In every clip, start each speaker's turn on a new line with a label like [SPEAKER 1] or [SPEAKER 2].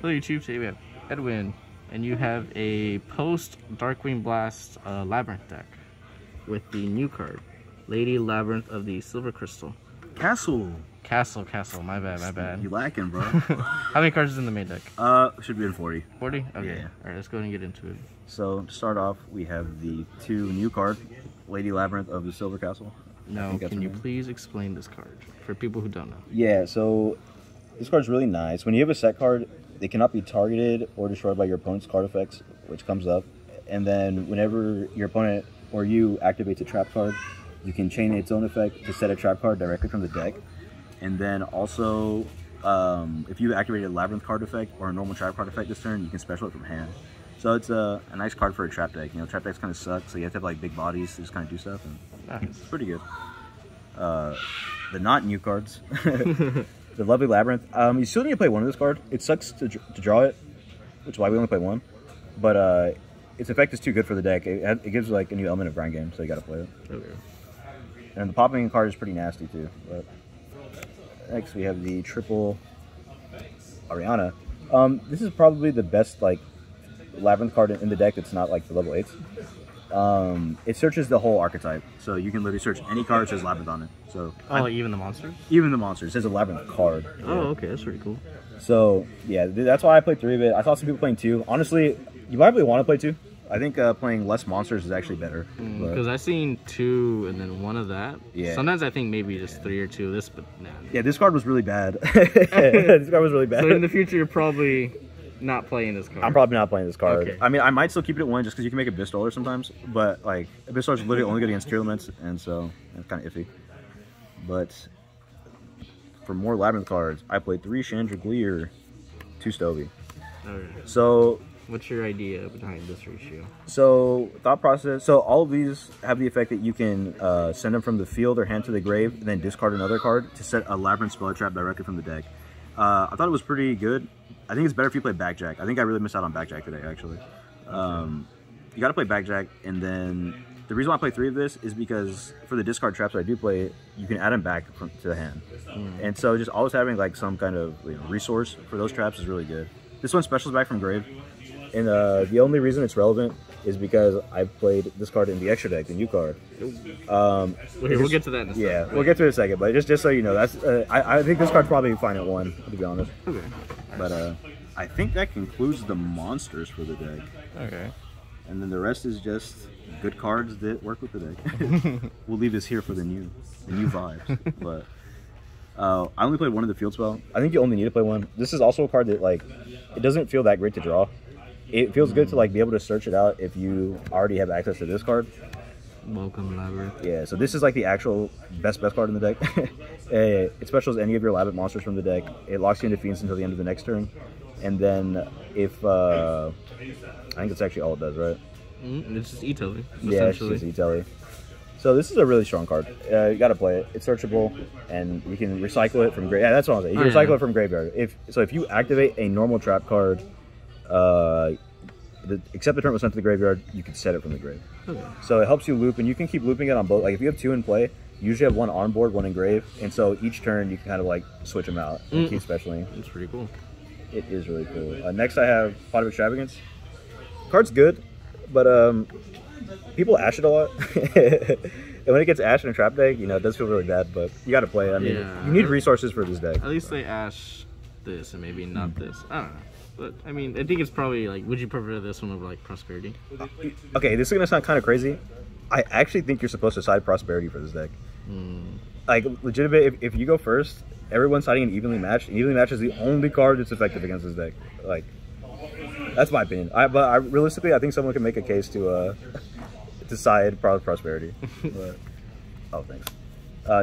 [SPEAKER 1] Hello YouTube, today we have Edwin, and you have a post Darkwing Blast Labyrinth deck with the new card, Lady Labyrinth of the Silver Crystal.
[SPEAKER 2] Castle,
[SPEAKER 1] my bad.
[SPEAKER 2] You lacking, bro.
[SPEAKER 1] How many cards is in the main deck?
[SPEAKER 2] Should be in 40.
[SPEAKER 1] 40? Okay.
[SPEAKER 2] Yeah.
[SPEAKER 1] Alright, let's go ahead and get into it.
[SPEAKER 2] So, to start off, we have the two new card, Lady Labyrinth of the Silver Castle.
[SPEAKER 1] No, can you please explain this card for people who don't know?
[SPEAKER 2] Yeah, so this card's really nice. When you have a set card, they cannot be targeted or destroyed by your opponent's card effects, which comes up. And then whenever your opponent or you activates a trap card, you can chain its own effect to set a trap card directly from the deck. And then also, if you activate a Labyrinth card effect or a normal trap card effect this turn, you can special it from hand. So it's a nice card for a trap deck. You know, trap decks kind of suck, so you have to have like big bodies to just kind of do stuff. And it's pretty good. The not new cards. The Lovely Labyrinth. You still need to play one of this card. It sucks to draw it, which is why we only play one. But its effect is too good for the deck. It gives like a new element of grind game, so you gotta play it. Okay. And the popping card is pretty nasty too. But next we have the triple Ariana. This is probably the best like Labyrinth card in the deck that's not like the level 8s. It searches the whole archetype, so you can literally search any card that says Labyrinth on it. So
[SPEAKER 1] even the monsters?
[SPEAKER 2] Even the monsters. It says a Labyrinth card.
[SPEAKER 1] Oh, okay, that's pretty cool.
[SPEAKER 2] So yeah, that's why I played 3 of it. I saw some people playing 2. Honestly, you probably want to play 2. I think playing less monsters is actually better.
[SPEAKER 1] Because I've seen 2 and then 1 of that.
[SPEAKER 2] Yeah.
[SPEAKER 1] Sometimes I think maybe just 3 or 2 of this, but nah.
[SPEAKER 2] Yeah, this card was really bad. This card was really bad.
[SPEAKER 1] So in the future, you're probably not playing this card.
[SPEAKER 2] I'm probably not playing this card.
[SPEAKER 1] Okay.
[SPEAKER 2] I mean, I might still keep it at 1 just because you can make a Bistoller sometimes. But like, a Bistoller is literally only good against tier limits, and so it's kind of iffy. But for more Labyrinth cards, I played 3 Chandragleer, 2 Stovey.
[SPEAKER 1] Okay.
[SPEAKER 2] So
[SPEAKER 1] what's your idea behind this ratio?
[SPEAKER 2] So thought process. So all of these have the effect that you can send them from the field or hand to the grave, and then discard another card to set a Labyrinth spell trap directly from the deck. I thought it was pretty good. I think it's better if you play Backjack. I think I really missed out on Backjack today, actually. You got to play Backjack, and then the reason why I play 3 of this is because for the discard traps I do play, you can add them back to the hand. And so just always having like some kind of resource for those traps is really good. This one specials back from grave, and the only reason it's relevant is because I played this card in the extra deck, the new card.
[SPEAKER 1] We'll get to that in a second.
[SPEAKER 2] Yeah, we'll get to it in a second, but just so you know, that's I think this card's probably fine at 1, to be honest.
[SPEAKER 1] Okay.
[SPEAKER 2] But I think that concludes the monsters for the deck.
[SPEAKER 1] Okay.
[SPEAKER 2] And then the rest is just good cards that work with the deck. We'll leave this here for the new vibes. But I only played 1 of the field spell. I think you only need to play 1. This is also a card that like it doesn't feel that great to draw. It feels good to like be able to search it out if you already have access to this card.
[SPEAKER 1] Welcome, Labyrinth.
[SPEAKER 2] Yeah, so this is like the actual best card in the deck. It specials any of your Labyrinth monsters from the deck. It locks you into Fiends until the end of the next turn. And then if I think that's actually all it does, right?
[SPEAKER 1] It's just E-Telly.
[SPEAKER 2] Yeah, it's just E-Telly. So this is a really strong card. You gotta play it. It's searchable, and you can recycle it from grave. Yeah, that's what I was saying. You can recycle it from graveyard. If you activate a normal trap card, except the turn was sent to the graveyard, you can set it from the grave. Okay. So it helps you loop, and you can keep looping it on both. Like if you have 2 in play, you usually have 1 on board, 1 in grave, and so each turn you can kind of like switch them out and keep specialing.
[SPEAKER 1] It's pretty cool.
[SPEAKER 2] It is really cool. Next I have Pot of Extravagance. Card's good, but people ash it a lot. And when it gets ashed in a trap deck, you know, it does feel really bad, but you got to play it. I mean, you need resources for this deck.
[SPEAKER 1] At least they ash this and maybe not this. I don't know. But, I mean, I think it's probably, like, would you prefer this one over, like, Prosperity?
[SPEAKER 2] Okay, this is going to sound kind of crazy. I actually think you're supposed to side Prosperity for this deck. Like, legitimate, if you go first, everyone's siding an Evenly Matched, and Evenly Matched is the only card that's effective against this deck. Like, that's my opinion. But realistically, I think someone can make a case to side Prosperity. But, oh, thanks.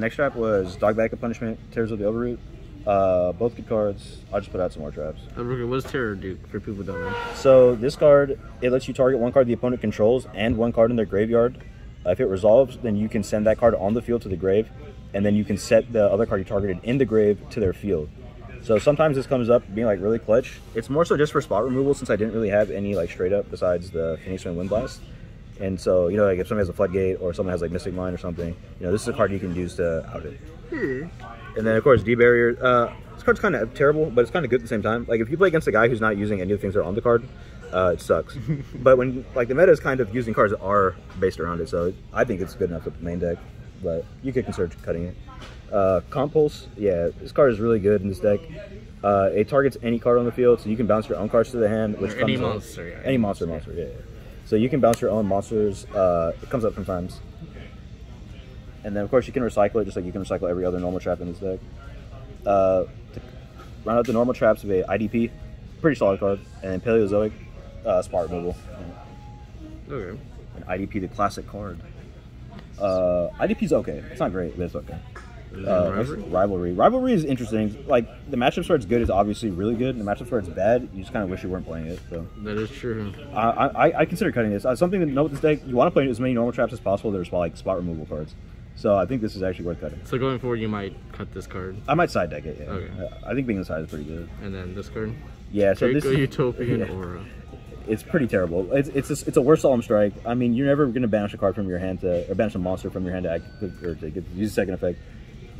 [SPEAKER 2] Next trap was Dogback of Punishment, Tears of the Overroot. Both good cards. I'll just put out some more traps.
[SPEAKER 1] What does Terror do for people who don't know?
[SPEAKER 2] So this card, it lets you target 1 card the opponent controls and 1 card in their graveyard. If it resolves, then you can send that card on the field to the grave, and then you can set the other card you targeted in the grave to their field. So sometimes this comes up being like really clutch. It's more so just for spot removal, since I didn't really have any like straight up besides the Phoenix Wind Blast. And so, you know, like if somebody has a Floodgate or someone has like Mystic Mine or something, you know, this is a card you can use to out it. And then of course D-Barrier. This card's kind of terrible, but it's kind of good at the same time. Like, if you play against a guy who's not using any of the things that are on the card, it sucks. But when, like, the meta is kind of using cards that are based around it, so I think it's good enough with the main deck. But you could consider cutting it. Compulse, yeah, this card is really good in this deck. It targets any card on the field, so you can bounce your own cards to the hand, which
[SPEAKER 1] any monster. Yeah.
[SPEAKER 2] Any monster, yeah. So you can bounce your own monsters. It comes up sometimes. And then, of course, you can recycle it, just like you can recycle every other normal trap in this deck. To round out the normal traps, we have IDP, pretty solid card, and Paleozoic, spot removal.
[SPEAKER 1] Okay.
[SPEAKER 2] And IDP, the classic card. IDP's okay. It's not great, but it's okay. Rivalry. Rivalry is interesting. Like, the matchups where it's good is obviously really good, and the matchups where it's bad, you just kind of wish you weren't playing it. So
[SPEAKER 1] that is true.
[SPEAKER 2] I consider cutting this. Something to note with this deck, you want to play as many normal traps as possible that are like spot removal cards. So I think this is actually worth cutting.
[SPEAKER 1] So going forward, you might cut this card.
[SPEAKER 2] I might side deck it. Yeah.
[SPEAKER 1] Okay.
[SPEAKER 2] I think being the side is pretty good.
[SPEAKER 1] And then this card.
[SPEAKER 2] Yeah. So
[SPEAKER 1] Draco
[SPEAKER 2] this
[SPEAKER 1] Utopian Aura.
[SPEAKER 2] It's pretty terrible. It's a worse Solemn Strike. I mean, you're never gonna banish a card from your hand or banish a monster from your hand to use a second effect.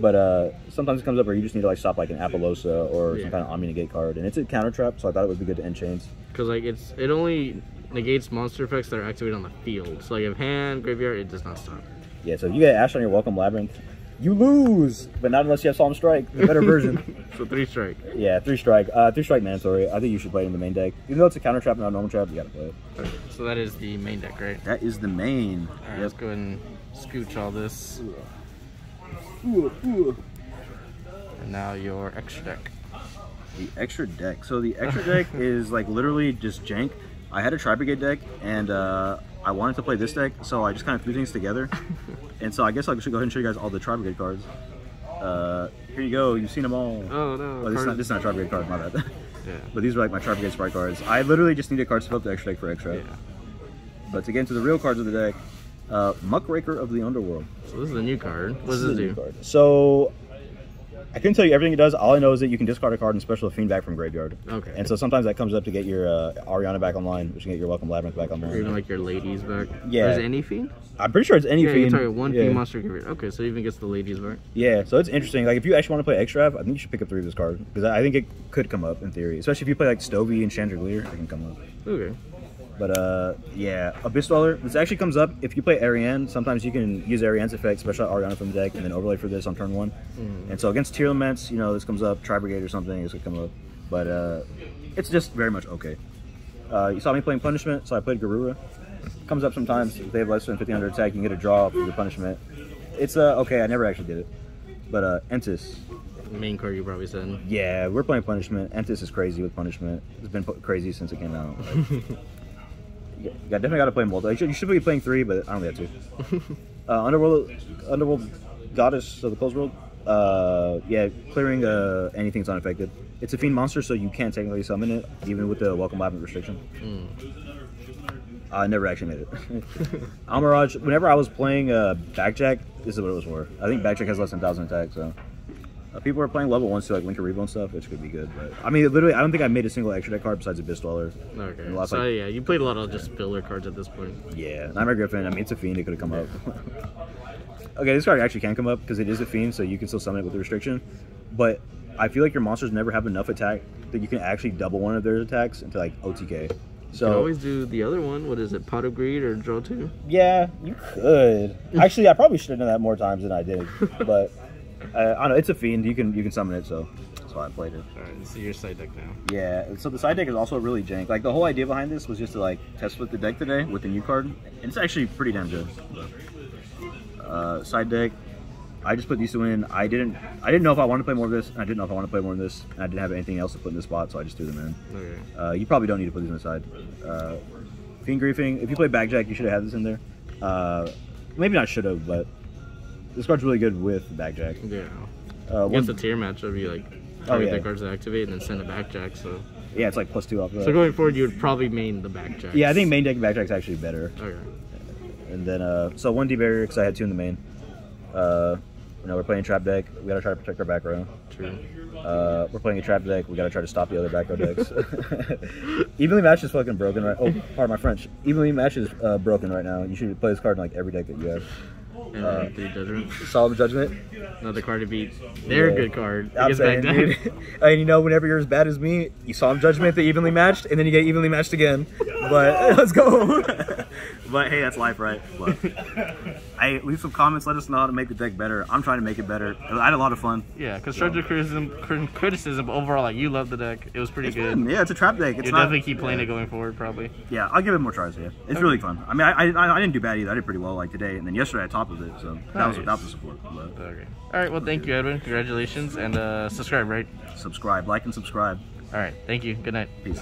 [SPEAKER 2] But sometimes it comes up where you just need to like stop like an Apollosa or some kind of Omni Negate card, and it's a counter trap. So I thought it would be good to end chains.
[SPEAKER 1] Because like it only negates monster effects that are activated on the field. So like if hand, graveyard, it does not stop.
[SPEAKER 2] Yeah, so if you get Ash on your Welcome Labyrinth, you lose, but not unless you have Solemn Strike, the better version.
[SPEAKER 1] So 3 strike.
[SPEAKER 2] Yeah, 3 strike. 3 strike Mandatory. I think you should play it in the main deck. Even though it's a counter trap, not a normal trap, you gotta play it.
[SPEAKER 1] Okay. So that is the main deck, right?
[SPEAKER 2] That is the main.
[SPEAKER 1] Alright, let's go ahead and scooch all this.
[SPEAKER 2] And
[SPEAKER 1] now your extra deck.
[SPEAKER 2] The extra deck. So the extra deck is like literally just jank. I had a Tri-Brigade deck, and I wanted to play this deck, so I just kind of threw things together. And so I guess I should go ahead and show you guys all the Tri-Brigade cards. Here you go, you've seen them all.
[SPEAKER 1] Oh no.
[SPEAKER 2] Oh, this is not a Tri-Brigade card, my bad.
[SPEAKER 1] Yeah.
[SPEAKER 2] But these are like my Tri-Brigade Sprite cards. I literally just needed cards to fill up the extra deck for extra.
[SPEAKER 1] Yeah.
[SPEAKER 2] But to get into the real cards of the deck, Muckraker of the Underworld.
[SPEAKER 1] So this is a new card. What does this do?
[SPEAKER 2] So I couldn't tell you everything it does. All I know is that you can discard a card and special a Fiend back from graveyard.
[SPEAKER 1] Okay.
[SPEAKER 2] And so sometimes that comes up to get your Ariana back online, which can get your Welcome Labyrinth back online.
[SPEAKER 1] Or even like your ladies back.
[SPEAKER 2] Yeah.
[SPEAKER 1] Or is it any fiend?
[SPEAKER 2] I'm pretty sure it's any
[SPEAKER 1] Fiend.
[SPEAKER 2] Fiend.
[SPEAKER 1] Yeah, you target one Fiend monster graveyard. Okay, so it even gets the ladies back.
[SPEAKER 2] Yeah, so it's interesting. Like if you actually want to play extra, I think you should pick up 3 of this card because I think it could come up in theory, especially if you play like Stovey and Chandelier, it can come up.
[SPEAKER 1] Okay.
[SPEAKER 2] But yeah, Abyss Dweller. This actually comes up if you play Ariane. Sometimes you can use Ariane's effect, special Ariana from the deck, and then overlay for this on turn 1. And so against Tier Laments, you know, this comes up. Tri-Brigade or something, this could come up. But it's just very much okay. You saw me playing Punishment, so I played Garura. Comes up sometimes. If they have less than 1500 attack, you can get a draw for your Punishment. It's okay. I never actually did it. But Entis.
[SPEAKER 1] Main card you probably said.
[SPEAKER 2] Yeah, we're playing Punishment. Entis is crazy with Punishment. It's been crazy since it came out. Like, you definitely got to play multi. You should be playing 3, but I only have 2. Underworld Goddess of the Closed World. Yeah, clearing anything that's unaffected. It's a Fiend monster, so you can't technically summon it, even with the Welcome Labyrinth restriction. I never actually made it. Almirage, whenever I was playing Backjack, this is what it was for. I think Backjack has less than 1,000 attack, so... people are playing level 1s to like Link and Revo and stuff, which could be good. But I mean, literally, I don't think I made a single extra deck card besides Abyss Dweller.
[SPEAKER 1] Okay. So yeah, you played a lot of just filler cards at this point.
[SPEAKER 2] Yeah, Nightmare Griffin. I mean, it's a Fiend. It could have come up. Okay, this card actually can come up because it is a Fiend, so you can still summon it with the restriction. But I feel like your monsters never have enough attack that you can actually double one of their attacks into like OTK. So
[SPEAKER 1] you can always do the other one. What is it? Pot of Greed or Draw 2?
[SPEAKER 2] Yeah, you could. Actually, I probably should have done that more times than I did. But I don't know. It's a Fiend. You can summon it, so that's why I played it.
[SPEAKER 1] Alright, this is your side deck now.
[SPEAKER 2] Yeah, so the side deck is also really jank. Like the whole idea behind this was just to like test with the deck today with the new card, and it's actually pretty damn good. Side deck, I just put these two in. I didn't know if I wanted to play more of this. And I didn't know if I wanted to play more of this. And I didn't have anything else to put in this spot, so I just threw them in.
[SPEAKER 1] Okay.
[SPEAKER 2] You probably don't need to put these in the side. Fiend Griefing. If you play Backjack, you should have had this in there. Maybe not should have, but this card's really good with Backjack.
[SPEAKER 1] Yeah. Against the tier matchup, you like target the cards to activate and then send a Backjack. So
[SPEAKER 2] yeah, it's like +2 off of that.
[SPEAKER 1] So going forward, you would probably main the Backjack.
[SPEAKER 2] Yeah, I think main deck Backjack's actually better.
[SPEAKER 1] Okay.
[SPEAKER 2] And then so 1 D barrier because I had 2 in the main. You know, we're playing trap deck. We gotta try to protect our back row.
[SPEAKER 1] True.
[SPEAKER 2] We're playing a trap deck. We gotta try to stop the other back row decks. Evenly Matched is fucking broken right. Oh, pardon my French. Evenly Matched is broken right now. You should play this card in like every deck that you have.
[SPEAKER 1] And 3 Judgment.
[SPEAKER 2] Solemn Judgment.
[SPEAKER 1] Another card to beat. They're a good card.
[SPEAKER 2] I'm
[SPEAKER 1] Against
[SPEAKER 2] saying,
[SPEAKER 1] Baghdad.
[SPEAKER 2] dude. And you know, whenever you're as bad as me, you Solemn Judgment, they evenly matched, and then you get evenly matched again. But let's go. But hey, that's life, right? But, hey, leave some comments. Let us know how to make the deck better. I'm trying to make it better. I had a lot of fun.
[SPEAKER 1] Yeah, constructive criticism, but overall, like, you love the deck. It was pretty good.
[SPEAKER 2] Fun. Yeah, it's a trap deck. It's
[SPEAKER 1] You'll definitely keep playing it going forward, probably.
[SPEAKER 2] Yeah, I'll give it more tries. Yeah, it's really fun. I mean, I didn't do bad either. I did pretty well like today, and then yesterday I topped with it. So that was without the support. But.
[SPEAKER 1] Okay. All right. Well, thank you, Edwin. Congratulations, and subscribe, right?
[SPEAKER 2] Subscribe, like, and subscribe.
[SPEAKER 1] All right. Thank you. Good night.
[SPEAKER 2] Peace.